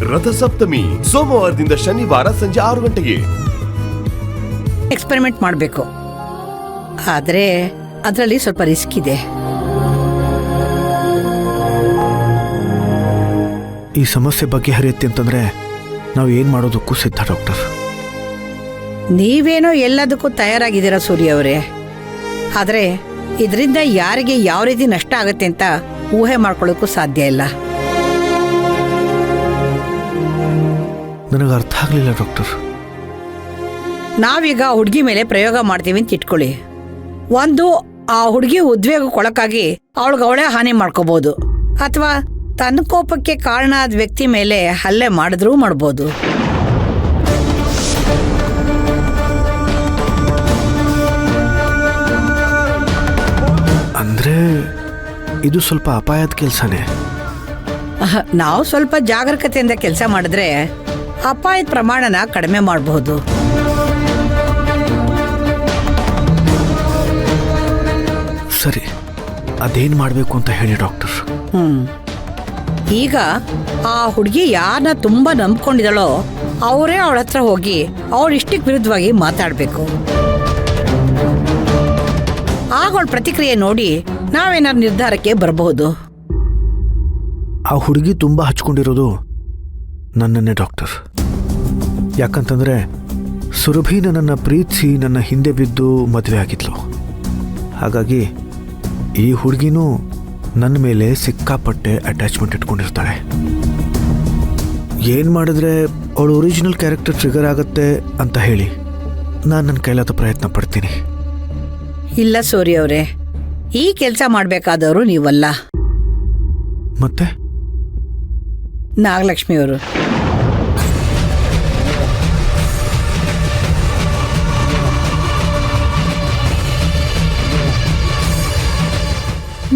ರಥಸಪ್ತಮಿ ಸೋಮವಾರದಿಂದ ಶನಿವಾರ ಸಂಜೆ 6 ಗಂಟೆಗೆ. ಎಕ್ಸ್ಪೆರಿಮೆಂಟ್ ಮಾಡಬೇಕು, ಆದರೆ ಅದರಲ್ಲಿ ಸ್ವಲ್ಪ ರಿಸ್ಕ್ ಇದೆ. ಈ ಸಮಸ್ಯೆ ಬಗೆಹರಿಯುತ್ತೆ ಅಂತಂದ್ರೆ ನಾವು ಏನ್ ಮಾಡೋದಕ್ಕೂ ಸಿದ್ಧ ಡಾಕ್ಟರ್. ನೀವೇನೋ ಎಲ್ಲದಕ್ಕೂ ತಯಾರಾಗಿದ್ದೀರಾ ಸೂರ್ಯ ಅವರೇ, ಆದರೆ ಇದರಿಂದ ಯಾರಿಗೆ ಯಾವ ರೀತಿ ನಷ್ಟ ಆಗುತ್ತೆ ಅಂತ ಊಹೆ ಮಾಡ್ಕೊಳ್ಳೋಕ್ಕೂ ಸಾಧ್ಯ ಇಲ್ಲ. ನನಗೆ ಅರ್ಥ ಆಗಲಿಲ್ಲ ಡಾಕ್ಟರ್. ನಾವೀಗ ಹುಡುಗಿ ಮೇಲೆ ಪ್ರಯೋಗ ಮಾಡ್ತೀವಿ ಅಂತ ಇಟ್ಕೊಳ್ಳಿ. ಒಂದು, ಆ ಹುಡುಗಿ ಉದ್ವೇಗಕ್ಕೊಳಕಾಗಿ ಅವಳೇ ಹಾನಿ ಮಾಡ್ಕೋಬಹುದು, ಅಥವಾ ತನ್ನ ಕೋಪಕ್ಕೆ ಕಾರಣ ಆದ ವ್ಯಕ್ತಿ ಮೇಲೆ ಹಲ್ಲೆ ಮಾಡಿದ್ರೂ ಮಾಡ್ಬೋದು. ಅಂದ್ರೆ ಇದು ಸ್ವಲ್ಪ ಅಪಾಯದ ಕೆಲಸನೇ. ನಾವು ಸ್ವಲ್ಪ ಜಾಗರೂಕತೆಯಿಂದ ಕೆಲಸ ಮಾಡಿದ್ರೆ ಅಪಾಯದ ಪ್ರಮಾಣನ ಕಡಿಮೆ ಮಾಡಬಹುದು. ಸರಿ, ಅದೇನ್ ಮಾಡಬೇಕು ಅಂತ ಹೇಳಿ ಡಾಕ್ಟರ್. ಈಗ ಆ ಹುಡುಗಿ ಯಾರನ್ನ ತುಂಬಾ ನಂಬ್ಕೊಂಡಿದ್ದಾಳೋ ಅವರೇ ಅವಳ ಹತ್ರ ಹೋಗಿ ಅವಳ ಇಷ್ಟಕ್ಕೆ ವಿರುದ್ಧವಾಗಿ ಮಾತಾಡಬೇಕು. ಆಗ ಅವಳ ಪ್ರತಿಕ್ರಿಯೆ ನೋಡಿ ನಾವೇನಾದ್ರು ನಿರ್ಧಾರಕ್ಕೆ ಬರಬಹುದು. ಆ ಹುಡುಗಿ ತುಂಬಾ ಹಚ್ಕೊಂಡಿರೋದು ನನ್ನನ್ನೇ ಡಾಕ್ಟರ್. ಯಾಕಂತಂದ್ರೆ ಸುರಭಿನ ನನ್ನ ಪ್ರೀತಿಸಿ ನನ್ನ ಹಿಂದೆ ಬಿದ್ದು ಮದುವೆ ಆಗಿದ್ಲು. ಹಾಗಾಗಿ ಈ ಹುಡುಗಿನೂ ನನ್ನ ಮೇಲೆ ಸಿಕ್ಕಾಪಟ್ಟೆ ಅಟ್ಯಾಚ್ಮೆಂಟ್ ಇಟ್ಕೊಂಡಿರ್ತಾಳೆ. ಏನು ಮಾಡಿದ್ರೆ ಅವಳು ಒರಿಜಿನಲ್ ಕ್ಯಾರೆಕ್ಟರ್ ಟ್ರಿಗರ್ ಆಗುತ್ತೆ ಅಂತ ಹೇಳಿ ನಾನು ನನ್ನ ಕೈಲಾದ ಪ್ರಯತ್ನ ಪಡ್ತೀನಿ. ಇಲ್ಲ ಸೂರ್ಯ ಅವರೇ, ಈ ಕೆಲಸ ಮಾಡಬೇಕಾದವರು ನೀವಲ್ಲ, ಮತ್ತೆ ನಾಗಲಕ್ಷ್ಮಿ ಅವರು.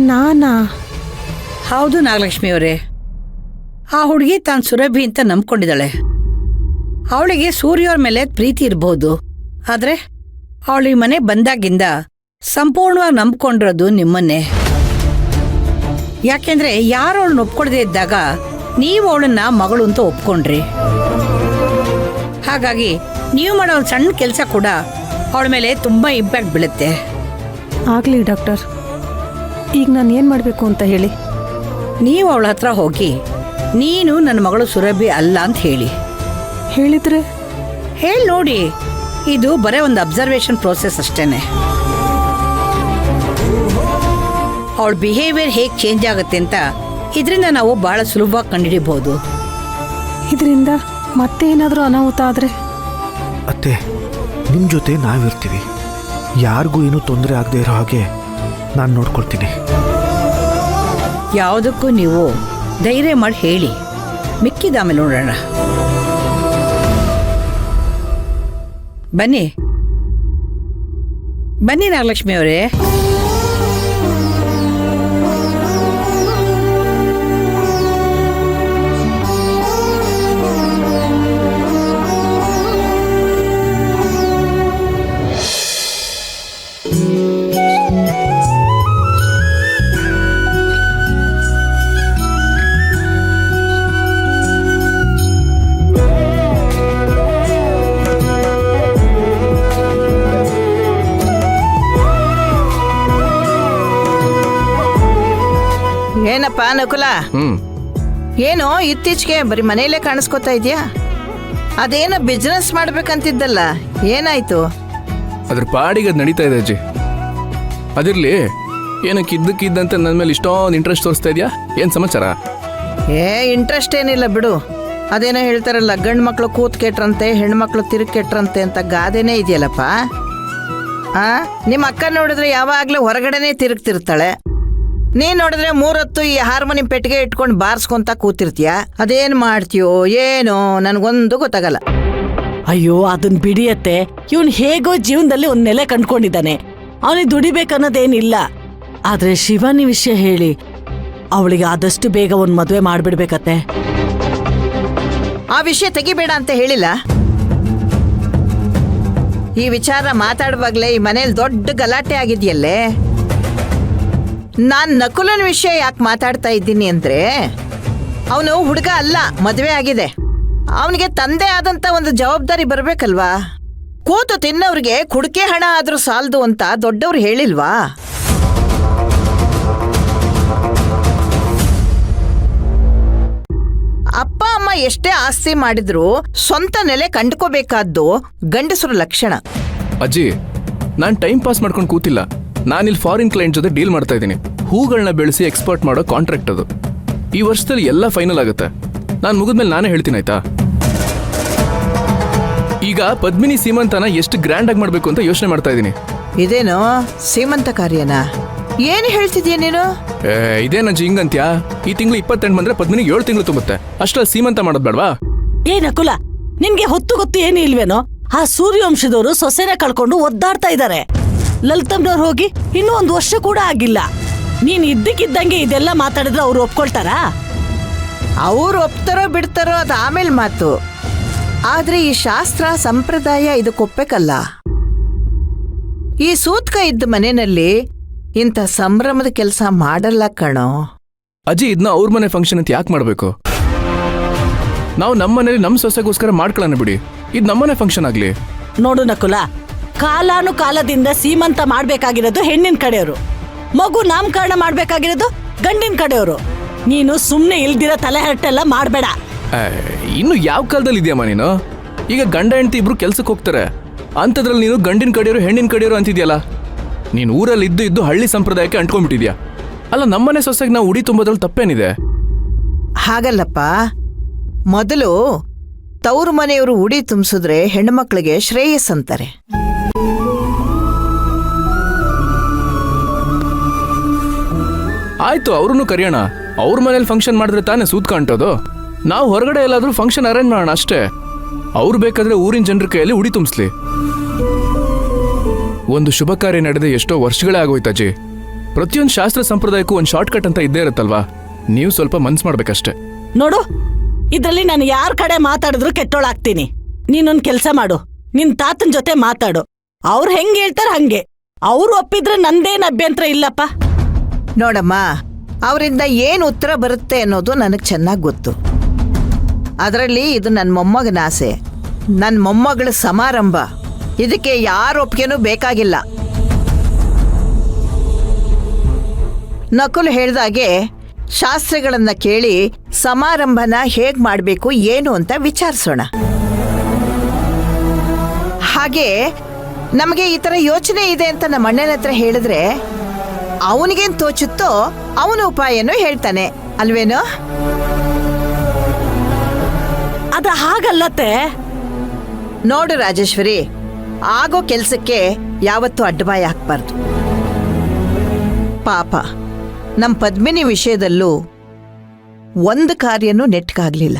ನಾನಾ? ಹೌದು ನಾಗಲಕ್ಷ್ಮಿ ಅವರೇ, ಆ ಹುಡುಗಿ ತಾನು ಸುರಭಿ ಅಂತ ನಂಬ್ಕೊಂಡಿದ್ದಾಳೆ. ಅವಳಿಗೆ ಸೂರ್ಯವ್ರ ಮೇಲೆ ಪ್ರೀತಿ ಇರಬಹುದು, ಆದ್ರೆ ಅವಳು ಈ ಮನೆ ಬಂದಾಗಿಂದ ಸಂಪೂರ್ಣವಾಗಿ ನಂಬ್ಕೊಂಡಿರೋದು ನಿಮ್ಮನ್ನೇ. ಯಾಕೆಂದ್ರೆ ಯಾರು ಅವಳನ್ನ ಒಪ್ಕೊಳ್ದೇ ಇದ್ದಾಗ ನೀವು ಅವಳನ್ನ ಮಗಳು ಅಂತ ಒಪ್ಕೊಂಡ್ರಿ. ಹಾಗಾಗಿ ನೀವು ಮಾಡೋ ಒಂದು ಸಣ್ಣ ಕೆಲಸ ಕೂಡ ಅವಳ ಮೇಲೆ ತುಂಬಾ ಇಂಪ್ಯಾಕ್ಟ್ ಬೀಳುತ್ತೆ. ಆಗ್ಲಿ ಡಾಕ್ಟರ್, ಈಗ ನಾನು ಏನು ಮಾಡಬೇಕು ಅಂತ ಹೇಳಿ. ನೀವು ಅವಳ ಹತ್ರ ಹೋಗಿ ನೀನು ನನ್ನ ಮಗಳು ಸುರಭಿ ಅಲ್ಲ ಅಂತ ಹೇಳಿದ್ರೆ ಹೇಳಿ ನೋಡಿ. ಇದು ಬರೀ ಒಂದು ಅಬ್ಸರ್ವೇಷನ್ ಪ್ರೋಸೆಸ್ ಅಷ್ಟೇನೆ. ಅವಳ ಬಿಹೇವಿಯರ್ ಹೇಗೆ ಚೇಂಜ್ ಆಗುತ್ತೆ ಅಂತ ಇದರಿಂದ ನಾವು ಬಹಳ ಸುಲಭವಾಗಿ ಕಂಡುಹಿಡಿಬಹುದು. ಇದರಿಂದ ಮತ್ತೆ ಏನಾದರೂ ಅನಾಹುತ ಆದರೆ? ಅತ್ತೆ, ನಿಮ್ಮ ಜೊತೆ ನಾವಿರ್ತೀವಿ. ಯಾರಿಗೂ ಏನೂ ತೊಂದರೆ ಆಗದೆ ಇರೋ ಹಾಗೆ ನಾನು ನೋಡ್ಕೊಳ್ತೀನಿ. ಯಾವುದಕ್ಕೂ ನೀವು ಧೈರ್ಯ ಮಾಡಿ ಹೇಳಿ, ಮಿಕ್ಕಿದ ಆಮೇಲೆ ನೋಡೋಣ. ಬನ್ನಿ ಬನ್ನಿ ನಾಗಲಕ್ಷ್ಮಿ ಅವರೇ. ಏನಪ್ಪ ನಕುಲ, ಏನೋ ಇತ್ತೀಚೆಗೆ ಬರೀ ಮನೆಯಲ್ಲೇ ಕಾಣಿಸ್ಕೊತಾ ಇದೆಯಾ? ಅದೇನೋ ಬಿಸ್ನೆಸ್ ಮಾಡ್ಬೇಕಂತಿದ್ದಲ್ಲ, ಏನಾಯ್ತು? ಅದ್ರ ಪಾಡಿಗೆ ಅದು ನಡೀತಾ ಇದೆ ಅಜ್ಜಿ. ಅದಿರ್ಲಿ, ಏನಕ್ಕೆ ಇದ್ದಕ್ಕಿದ್ದಂತೆ ನನ್ನ ಮೇಲೆ ಇಷ್ಟೊಂದು ಇಂಟ್ರೆಸ್ಟ್ ತೋರಿಸ್ತಾ ಇದೆಯಾ? ಏನು ಸಮಾಚಾರ? ಇಂಟ್ರೆಸ್ಟ್ ಏನಿಲ್ಲ ಬಿಡು. ಅದೇನೋ ಹೇಳ್ತಾರಲ್ಲ, ಗಂಡು ಮಕ್ಕಳು ಕೂತ್ ಕೆಟ್ರಂತೆ, ಹೆಣ್ಮಕ್ಳು ತಿರುಗಿ ಕೆಟ್ರಂತೆ ಅಂತ ಗಾದೆನೇ ಇದೆಯಲ್ಲಪ್ಪ. ನಿಮ್ಮ ಅಕ್ಕ ನೋಡಿದ್ರೆ ಯಾವಾಗಲೂ ಹೊರಗಡೆನೇ ತಿರುಗ್ತಿರ್ತಾಳೆ. ನೀನ್ ನೋಡಿದ್ರೆ 3 ಹೊತ್ತು ಈ ಹಾರ್ಮೋನಿಯಂ ಪೆಟ್ಟಿಗೆ ಇಟ್ಕೊಂಡು ಬಾರಿಸ್ಕೊಂತ ಕೂತಿರ್ತೀಯ. ಅದೇನ್ ಮಾಡ್ತೀಯೋ ಏನೋ ನನಗೊಂದು ಗೊತ್ತಾಗಲ್ಲ. ಅಯ್ಯೋ, ಅದನ್ ಬಿಡಿಯತ್ತೆ. ಇವನ್ ಹೇಗೋ ಜೀವನದಲ್ಲಿ ಒಂದ್ ನೆಲೆ ಕಂಡ್ಕೊಂಡಿದ್ದಾನೆ. ಅವನಿಗೆ ದುಡಿಬೇಕನ್ನೋದೇನಿಲ್ಲ. ಆದ್ರೆ ಶಿವಾನಿ ವಿಷಯ ಹೇಳಿ ಅವಳಿಗೆ ಆದಷ್ಟು ಬೇಗ ಒಂದ್ ಮದ್ವೆ ಮಾಡ್ಬಿಡ್ಬೇಕತ್ತೆ. ಆ ವಿಷಯ ತೆಗಿಬೇಡ ಅಂತ ಹೇಳಿಲ್ಲ. ಈ ವಿಚಾರ ಮಾತಾಡುವಾಗ್ಲೇ ಈ ಮನೇಲಿ ದೊಡ್ಡ ಗಲಾಟೆ ಆಗಿದೆಯಲ್ಲೇ. ನಾನ್ ನಕುಲನ ವಿಷಯ ಯಾಕೆ ಮಾತಾಡ್ತಾ ಇದ್ದೀನಿ ಅಂದ್ರೆ, ಅವನು ಹುಡುಗ ಅಲ್ಲ, ಮದುವೆ ಆಗಿದೆ. ಅವನಿಗೆ ತಂದೆ ಆದಂತ ಒಂದು ಜವಾಬ್ದಾರಿ ಬರ್ಬೇಕಲ್ವಾ? ಕೂತು ತಿನ್ನೋರಿಗೆ ಕುಡಿಕೆ ಹಣ ಆದ್ರೂ ಸಾಲದು ಅಂತ ದೊಡ್ಡವ್ರು ಹೇಳಿಲ್ವಾ? ಅಪ್ಪ ಅಮ್ಮ ಎಷ್ಟೇ ಆಸ್ತಿ ಮಾಡಿದ್ರು ಸ್ವಂತ ನೆಲೆ ಕಂಡುಕೋಬೇಕಾದ್ದು ಗಂಡಸರ ಲಕ್ಷಣ. ಅಜ್ಜಿ, ನಾನು ಟೈಮ್ ಪಾಸ್ ಮಾಡ್ಕೊಂಡು ಕೂತಿಲ್ಲ. ನಾನಿಲ್ಲಿ ಫಾರಿನ್ ಕ್ಲೈಂಟ್ ಜೊತೆ ಡೀಲ್ ಮಾಡ್ತಾ ಇದ್ದೀನಿ. ಹೂಗಳನ್ನ ಬೆಳೆಸಿ ಎಕ್ಸ್ಪೋರ್ಟ್ ಮಾಡೋ ಕಾಂಟ್ರಾಕ್ಟ್ ಅದು. ಈ ವರ್ಷದಲ್ಲಿ ಎಲ್ಲ ಫೈನಲ್ ಆಗುತ್ತೆ. ನಾನು ಮುಗಿದ್ಮೇಲೆ ನಾನೇ ಹೇಳ್ತೀನಿ, ಆಯ್ತಾ? ಈಗ ಪದ್ಮಿನಿ ಸೀಮಂತನ ಎಷ್ಟು ಗ್ರ್ಯಾಂಡ್ ಆಗಿ ಮಾಡಬೇಕು ಅಂತ ಯೋಚನೆ ಮಾಡ್ತಾ ಇದ್ದೀನಿ. ಇದೇನೋ ಸೀಮಂತ ಕಾರ್ಯನಾ? ಏನು ಹೇಳ್ತಿದ್ಯಾ ನೀನು? ಇದೇನಜ್ಜಿ ಹಿಂಗಂತ್ಯಾ? ಈ ತಿಂಗಳು 28 ಬಂದ್ರೆ ಪದ್ಮಿನಿಗೆ 7 ತಿಂಗಳು ತುಂಬುತ್ತೆ. ಅಷ್ಟರಲ್ಲಿ ಸೀಮಂತ ಮಾಡೋದು ಬೇಡವಾ? ಏ ನಕುಲ, ನಿನ್ಗೆ ಹೊತ್ತು ಗೊತ್ತು ಏನು ಇಲ್ವೇನೋ? ಆ ಸೂರ್ಯವಂಶದವರು ಸೊಸೆನ ಕಳ್ಕೊಂಡು ಒದ್ದಾಡ್ತಾ ಇದ್ದಾರೆ. ಲಲಿತಮ್ಮನವ್ರು ಹೋಗಿ ಇನ್ನೂ 1 ವರ್ಷ ಕೂಡ ಆಗಿಲ್ಲ. ನೀನ್ ಇದ್ದಕ್ಕಿದ್ದಂಗೆ ಇದೆಲ್ಲ ಮಾತಾಡಿದ್ರೆ ಅವ್ರು ಒಪ್ಕೊಳ್ತಾರಾ? ಅವ್ರು ಒಪ್ತಾರೋ ಬಿಡ್ತಾರೋ ಅದು ಆಮೇಲೆ ಮಾತು. ಆದ್ರೆ ಈ ಶಾಸ್ತ್ರ ಸಂಪ್ರದಾಯ ಇದಕ್ಕೊಪ್ಪಬೇಕಲ್ಲ. ಈ ಸೂತ್ಕ ಇದ್ದ ಮನೆಯಲ್ಲಿ ಇಂಥ ಸಂಭ್ರಮದ ಕೆಲಸ ಮಾಡಲ್ಲ ಕಣೋ. ಅಜ್ಜಿ, ಇದನ್ನ ಅವ್ರ ಮನೆ ಫಂಕ್ಷನ್ ಅಂತ ಯಾಕೆ ಮಾಡಬೇಕು? ನಾವು ನಮ್ಮ ಮನೇಲಿ ನಮ್ಮ ಸೊಸೆಗೋಸ್ಕರ ಮಾಡ್ಕೊಳ್ಳೋಣ ಬಿಡಿ. ಇದು ನಮ್ಮನೆ ಫಂಕ್ಷನ್ ಆಗ್ಲಿ. ನೋಡು ನಕುಲ, ಕಾಲಾನುಕಾಲದಿಂದ ಸೀಮಂತ ಮಾಡ್ಬೇಕಾಗಿರೋದು ಹೆಣ್ಣಿನ ಕಡೆಯವರು, ಮಗು ನಾಮಕರಣ ಮಾಡ್ಬೇಕಾಗಿರೋದು ಗಂಡಿನ ಕಡೆಯವರು. ನೀನು ಸುಮ್ನೆ ಇಲ್ದಿರ ತಲೆ ಹರಟೆಲ್ಲ ಮಾಡ್ಬೇಡ. ಇನ್ನು ಯಾವ ಕಾಲದಲ್ಲಿ ಇದೆಯಮ್ಮ ನೀನು? ಈಗ ಗಂಡ ಹೆಂಡತಿ ಇಬ್ರು ಕೆಲ್ಸಕ್ಕೆ ಹೋಗ್ತಾರೆ. ಅಂಥದ್ರಲ್ಲಿ ನೀನು ಗಂಡಿನ ಕಡೆಯವರು ಹೆಣ್ಣಿನ ಕಡೆಯವರು ಅಂತಿದ್ಯಲ್ಲ. ನೀನು ಊರಲ್ಲಿ ಇದ್ದು ಹಳ್ಳಿ ಸಂಪ್ರದಾಯಕ್ಕೆ ಅಂಟ್ಕೊಂಡ್ಬಿಟ್ಟಿದ್ಯಾ. ಅಲ್ಲ, ನಮ್ಮನೆ ಸೊಸೆಗೆ ನಾವು ಉಡಿ ತುಂಬೋದ್ರಲ್ಲಿ ತಪ್ಪೇನಿದೆ? ಹಾಗಲ್ಲಪ್ಪ. ಮೊದಲು ತವ್ರ ಮನೆಯವರು ಉಡಿ ತುಂಬಿಸಿದ್ರೆ ಹೆಣ್ಮಕ್ಳಿಗೆ ಶ್ರೇಯಸ್ ಅಂತಾರೆ. ಆಯ್ತು, ಅವ್ರನ್ನು ಕರೆಯೋಣ. ಅವ್ರ ಮನೇಲಿ ಫಂಕ್ಷನ್ ಮಾಡಿದ್ರೆ ತಾನೇ ಸೂತ್ಕ ಅಂಟೋದು. ನಾವು ಹೊರಗಡೆ ಎಲ್ಲಾದ್ರೂ ಫಂಕ್ಷನ್ ಅರೇಂಜ್ ಮಾಡೋಣ ಅಷ್ಟೇ. ಅವ್ರು ಬೇಕಾದ್ರೆ ಊರಿನ ಜನರ ಕೈಯಲ್ಲಿ ಉಡಿ ತುಂಬಿಸ್ಲಿ. ಒಂದು ಶುಭ ಕಾರ್ಯ ನಡೆದ ಎಷ್ಟೋ ವರ್ಷಗಳೇ ಆಗೋಯ್ತಜ್ಜಿ. ಪ್ರತಿಯೊಂದು ಶಾಸ್ತ್ರ ಸಂಪ್ರದಾಯಕ್ಕೂ ಒಂದು ಶಾರ್ಟ್ ಕಟ್ ಅಂತ ಇದ್ದೇ ಇರುತ್ತಲ್ವಾ? ನೀವು ಸ್ವಲ್ಪ ಮನ್ಸು ಮಾಡ್ಬೇಕಷ್ಟೇ. ನೋಡು, ಇದ್ರಲ್ಲಿ ನಾನು ಯಾರ ಕಡೆ ಮಾತಾಡಿದ್ರು ಕೆಟ್ಟೋಳಾಗ್ತೀನಿ. ನೀನೊಂದ್ ಕೆಲ್ಸ ಮಾಡು, ನಿನ್ ತಾತನ ಜೊತೆ ಮಾತಾಡು. ಅವ್ರು ಹೆಂಗ್ ಹೇಳ್ತಾರ ಹಂಗೆ. ಅವ್ರು ಒಪ್ಪಿದ್ರೆ ನಂದೇನ್ ಅಭ್ಯಂತರ ಇಲ್ಲಪ್ಪ. ನೋಡಮ್ಮ, ಅವರಿಂದ ಏನು ಉತ್ತರ ಬರುತ್ತೆ ಅನ್ನೋದು ನನಗೆ ಚೆನ್ನಾಗಿ ಗೊತ್ತು. ಅದರಲ್ಲಿ ಇದು ನನ್ನ ಮೊಮ್ಮಗನ ಆಸೆ, ನನ್ನ ಮೊಮ್ಮಗಳ ಸಮಾರಂಭ. ಇದಕ್ಕೆ ಯಾರ ಒಪ್ಪಿಗೆನೂ ಬೇಕಾಗಿಲ್ಲ. ನಕುಲ್ ಹೇಳ್ದಾಗೆ ಶಾಸ್ತ್ರಿಗಳನ್ನ ಕೇಳಿ ಸಮಾರಂಭನ ಹೇಗ್ ಮಾಡಬೇಕು ಏನು ಅಂತ ವಿಚಾರಿಸೋಣ. ಹಾಗೆ ನಮಗೆ ಈ ಥರ ಯೋಚನೆ ಇದೆ ಅಂತ ನಮ್ಮ ಅಣ್ಣನ ಹತ್ರ ಹೇಳಿದ್ರೆ ಅವನಿಗೇನು ತೋಚುತ್ತೋ ಅವನ ಉಪಾಯನೂ ಹೇಳ್ತಾನೆ ಅಲ್ವೇನೋ? ಅದ ಹಾಗಲ್ಲತ್ತೆ. ನೋಡು ರಾಜೇಶ್ವರಿ, ಆಗೋ ಕೆಲಸಕ್ಕೆ ಯಾವತ್ತೂ ಅಡ್ಡಬಾಯಿ ಹಾಕ್ಬಾರ್ದು. ಪಾಪ ನಮ್ಮ ಪದ್ಮಿನಿ ವಿಷಯದಲ್ಲೂ ಒಂದು ಕಾರ್ಯನೂ ನೆಟ್ಕಾಗ್ಲಿಲ್ಲ.